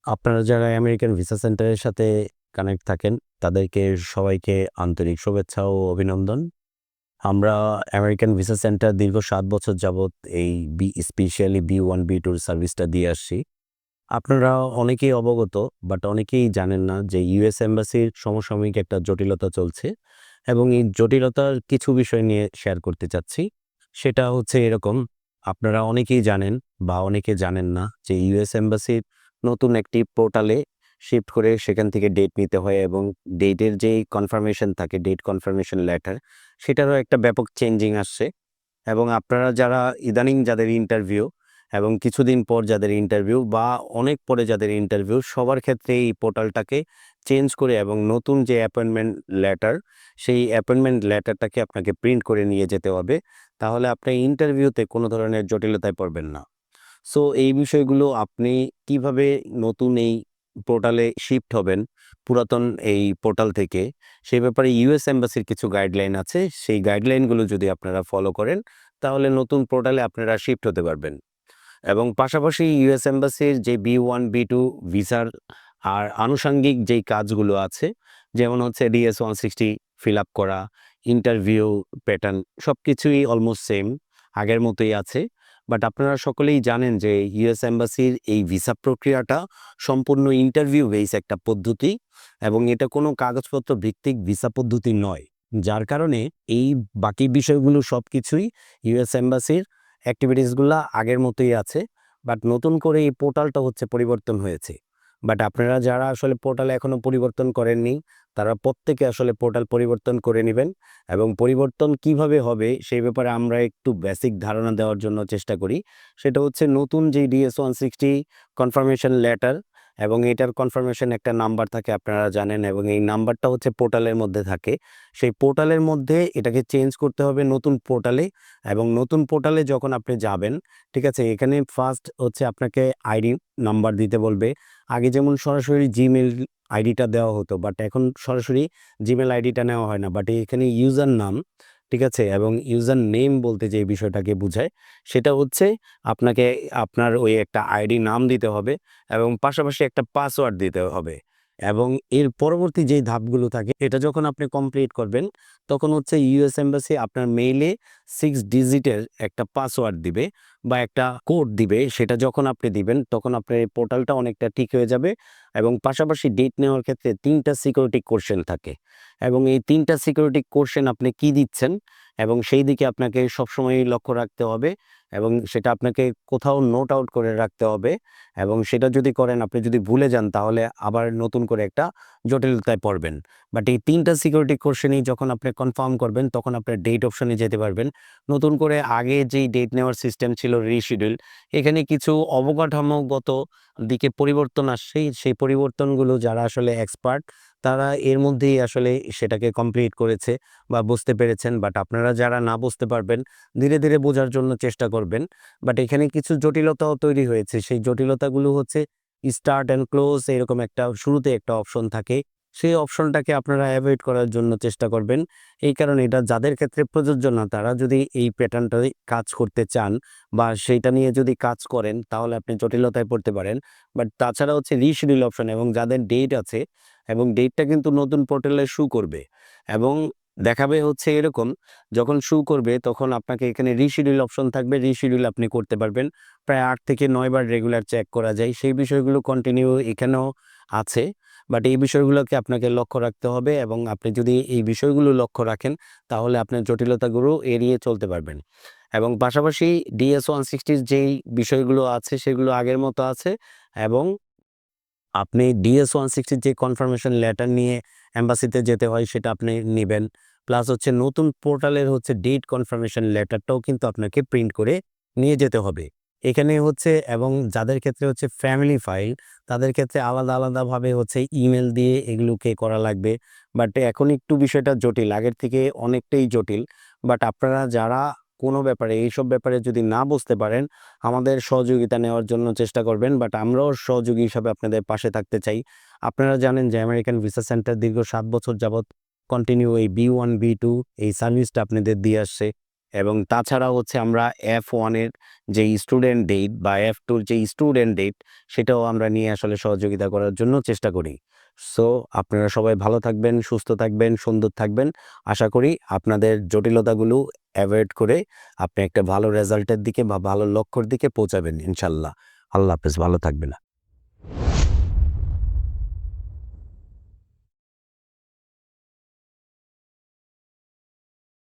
আপনারা যারা American visa সেন্টারের সাথে কানেক্ট থাকেন, তাদেরকে সবাইকে আন্তরিক শুভেচ্ছা ও অভিনন্দন। আমরা আমেরিকান ভিসা সেন্টার দীর্ঘ ৭ বছর যাবৎ এই স্পেশালি B1, B2 সার্ভিসটা দিয়ে আসছি। আপনারা অনেকেই অবগত, বাট অনেকেই জানেন না যে ইউএস এম্বাসির সমসাময়িক একটা জটিলতা চলছে এবং এই জটিলতার কিছু বিষয় নিয়ে শেয়ার করতে চাচ্ছি। সেটা হচ্ছে এরকম, আপনারা অনেকেই জানেন বা অনেকে জানেন না যে ইউএস এম্বাসির নতুন একটি পোর্টালে শিফট করে সেখান থেকে ডেট নিতে হয় এবং ডেটের যেই কনফার্মেশন থাকে, ডেট কনফার্মেশন লেটার, সেটারও একটা ব্যাপক চেঞ্জিং আসছে। এবং আপনারা যারা ইদানিং যাদের ইন্টারভিউ এবং কিছুদিন পর যাদের ইন্টারভিউ বা অনেক পরে যাদের ইন্টারভিউ, সবার ক্ষেত্রে এই পোর্টালটাকে চেঞ্জ করে এবং নতুন যে অ্যাপয়েন্টমেন্ট লেটার, সেই অ্যাপয়েন্টমেন্ট লেটারটাকে আপনাকে প্রিন্ট করে নিয়ে যেতে হবে। তাহলে আপনি ইন্টারভিউতে কোনো ধরনের জটিলতায় পড়বেন না। সো এই বিষয়গুলো আপনি কিভাবে নতুন এই পোর্টালে শিফট হবেন পুরাতন এই পোর্টাল থেকে, সেই ব্যাপারে ইউএস এম্বাসির কিছু গাইডলাইন আছে। সেই গাইডলাইনগুলো যদি আপনারা ফলো করেন, তাহলে নতুন পোর্টালে আপনারা শিফট হতে পারবেন। এবং পাশাপাশি ইউএস এম্বাসির যে B1, B2 ভিসার আর আনুষঙ্গিক যেই কাজগুলো আছে, যেমন হচ্ছে DS-160 ফিল আপ করা, ইন্টারভিউ প্যাটার্ন, সবকিছুই অলমোস্ট সেম, আগের মতোই আছে। বাট আপনারা সকলেই জানেন যে ইউএস এম্বাসির এই ভিসা প্রক্রিয়াটা সম্পূর্ণ ইন্টারভিউ বেস একটা পদ্ধতি এবং এটা কোনো কাগজপত্র ভিত্তিক ভিসা পদ্ধতি নয়। যার কারণে এই বাকি বিষয়গুলো সবকিছুই ইউএস এম্বাসির অ্যাক্টিভিটিসগুলা আগের মতোই আছে। বাট নতুন করে এই পোর্টালটা হচ্ছে পরিবর্তন হয়েছে। বাট আপনারা যারা আসলে পোর্টাল এখনো পরিবর্তন করেননি, তারা প্রত্যেকে আসলে পোর্টাল পরিবর্তন করে নিবেন এবং পরিবর্তন কিভাবে হবে সেই ব্যাপারে আমরা একটু বেসিক ধারণা দেওয়ার জন্য চেষ্টা করি। সেটা হচ্ছে নতুন যেই DS-160 কনফার্মেশন লেটার এবং এটার কনফার্মেশন একটা নাম্বার থাকে, আপনারা জানেন, এবং এই নাম্বারটা হচ্ছে পোর্টালের মধ্যে থাকে। সেই পোর্টালের মধ্যে এটাকে চেঞ্জ করতে হবে নতুন পোর্টালে এবং নতুন পোর্টালে যখন আপনি যাবেন, ঠিক আছে? এখানে ফার্স্ট হচ্ছে আপনাকে আইডি নাম্বার দিতে বলবে। আগে যেমন সরাসরি জিমেইল আইডিটা দেওয়া হতো, বাট এখন সরাসরি জিমেইল আইডিটা নেওয়া হয় না। বাট এখানে ইউজার নাম, ঠিক আছে? এবং ইউজার নেম বলতে যে বিষয়টাকে বুঝায়, সেটা হচ্ছে আপনাকে আপনার ওই একটা আইডি নাম দিতে হবে এবং পাশাপাশি একটা পাসওয়ার্ড দিতে হবে। এবং এর পরবর্তী যেই ধাপগুলো থাকে, এটা যখন আপনি কমপ্লিট করবেন, তখন হচ্ছে ইউএস এম্বাসি আপনার মেইলে 6 ডিজিটের একটা পাসওয়ার্ড দিবে বা একটা কোড দিবে। সেটা যখন আপনি দিবেন, তখন আপনার এই পোর্টালটা অনেকটা ঠিক হয়ে যাবে এবং পাশাপাশি ডেট নেওয়ার ক্ষেত্রে ৩ টা সিকিউরিটি কোয়েশ্চেন থাকে এবং এই ৩ টা সিকিউরিটি কোয়েশ্চেন আপনি কি দিচ্ছেন এবং সেই দিকে আপনাকে সবসময়ই লক্ষ্য রাখতে হবে এবং সেটা আপনাকে কোথাও নোট আউট করে রাখতে হবে এবং সেটা যদি করেন, আপনি যদি ভুলে যান, তাহলে আবার নতুন করে একটা জটিলতায় পড়বেন। বাট এই ৩ টা সিকিউরিটি কোয়েশ্চেনই যখন আপনি কনফার্ম করবেন, তখন আপনার ডেট অপশনে যেতে পারবেন। নতুন করে আগে যেই ডেট নেওয়ার সিস্টেম ছিল রিশিডিউল, এখানে কিছু অবকাঠামোগত দিকে পরিবর্তন আসছে। সেই পরিবর্তনগুলো যারা আসলে এক্সপার্ট, তারা এর মধ্যেই আসলে সেটাকে কমপ্লিট করেছে বা বুঝতে পেরেছেন। বাট আপনারা যারা না বুঝতে পারবেন, ধীরে, ধীরে বোঝার জন্য চেষ্টা করবেন। বাট এখানে কিছু জটিলতাও তৈরি হয়েছে। সেই জটিলতাগুলো হচ্ছে স্টার্ট অ্যান্ড ক্লোজ, এরকম একটা শুরুতে একটা অপশন থাকে। সেই অপশনটাকে আপনারা এভয়েড করার জন্য চেষ্টা করবেন। এই কারণে এটা যাদের ক্ষেত্রে প্রযোজ্য না, তারা যদি এই প্যাটার্নটায় কাজ করতে চান বা সেইটা নিয়ে যদি কাজ করেন, তাহলে আপনি জটিলতায় পড়তে পারেন। বাট তাছাড়া হচ্ছে রিশিডিউল অপশন এবং যাদের ডেট আছে এবং ডেটটা কিন্তু নতুন পোর্টালে শো করবে এবং দেখাবে হচ্ছে এরকম, যখন শো করবে তখন আপনাকে এখানে রিশিডিউল অপশন থাকবে, রিশিডিউল আপনি করতে পারবেন। প্রায় ৮ থেকে ৯ বার রেগুলার চেক করা যায়। সেই বিষয়গুলো কন্টিনিউ এখানেও আছে। বাট এই বিষয়গুলোকে আপনাকে লক্ষ্য রাখতে হবে এবং আপনি যদি এই বিষয়গুলো লক্ষ্য রাখেন, তাহলে আপনার জটিলতাগুলো এড়িয়ে চলতে পারবেন। এবং পাশাপাশি DS-160 র যেই বিষয়গুলো আছে, সেগুলো আগের মতো আছে এবং আপনি DS-160 যে কনফার্মেশন লেটার নিয়ে এম্বাসিতে যেতে হয়, সেটা আপনি নিবেন। প্লাস হচ্ছে নতুন পোর্টালের হচ্ছে ডেট কনফার্মেশন লেটারটাও কিন্তু আপনাকে প্রিন্ট করে নিয়ে যেতে হবে। এখানে হচ্ছে, এবং যাদের ক্ষেত্রে হচ্ছে ফ্যামিলি ফাইল, তাদের ক্ষেত্রে আলাদা, আলাদাভাবে হচ্ছে ইমেইল দিয়ে এগুলোকে করা লাগবে। বাট এখন একটু বিষয়টা জটিল, আগের থেকে অনেকটাই জটিল। বাট আপনারা যারা কোনো ব্যাপারে, এইসব ব্যাপারে যদি না বুঝতে পারেন, আমাদের সহযোগিতা নেওয়ার জন্য চেষ্টা করবেন। বাট আমরাও সহযোগী হিসাবে আপনাদের পাশে থাকতে চাই। আপনারা জানেন যে আমেরিকান ভিসা সেন্টার দীর্ঘ ৭ বছর যাবৎ কন্টিনিউ এই B1, B2 এই সার্ভিসটা আপনাদের দিয়ে আসছে এবং তাছাড়া হচ্ছে আমরা F1 এর যে স্টুডেন্ট ডেট বা F2 এর যে স্টুডেন্ট ডেট সেটাও আমরা নিয়ে আসলে সহযোগিতা করার জন্য চেষ্টা করি। সো আপনারা সবাই ভালো থাকবেন, সুস্থ থাকবেন, সুন্দর থাকবেন। আশা করি আপনাদের জটিলতাগুলো এভয়েড করে আপনি একটা ভালো রেজাল্টের দিকে বা ভালো লক্ষ্যর দিকে পৌঁছাবেন ইনশাআল্লাহ। আল্লাহ হাফেজ, ভালো থাকবেন।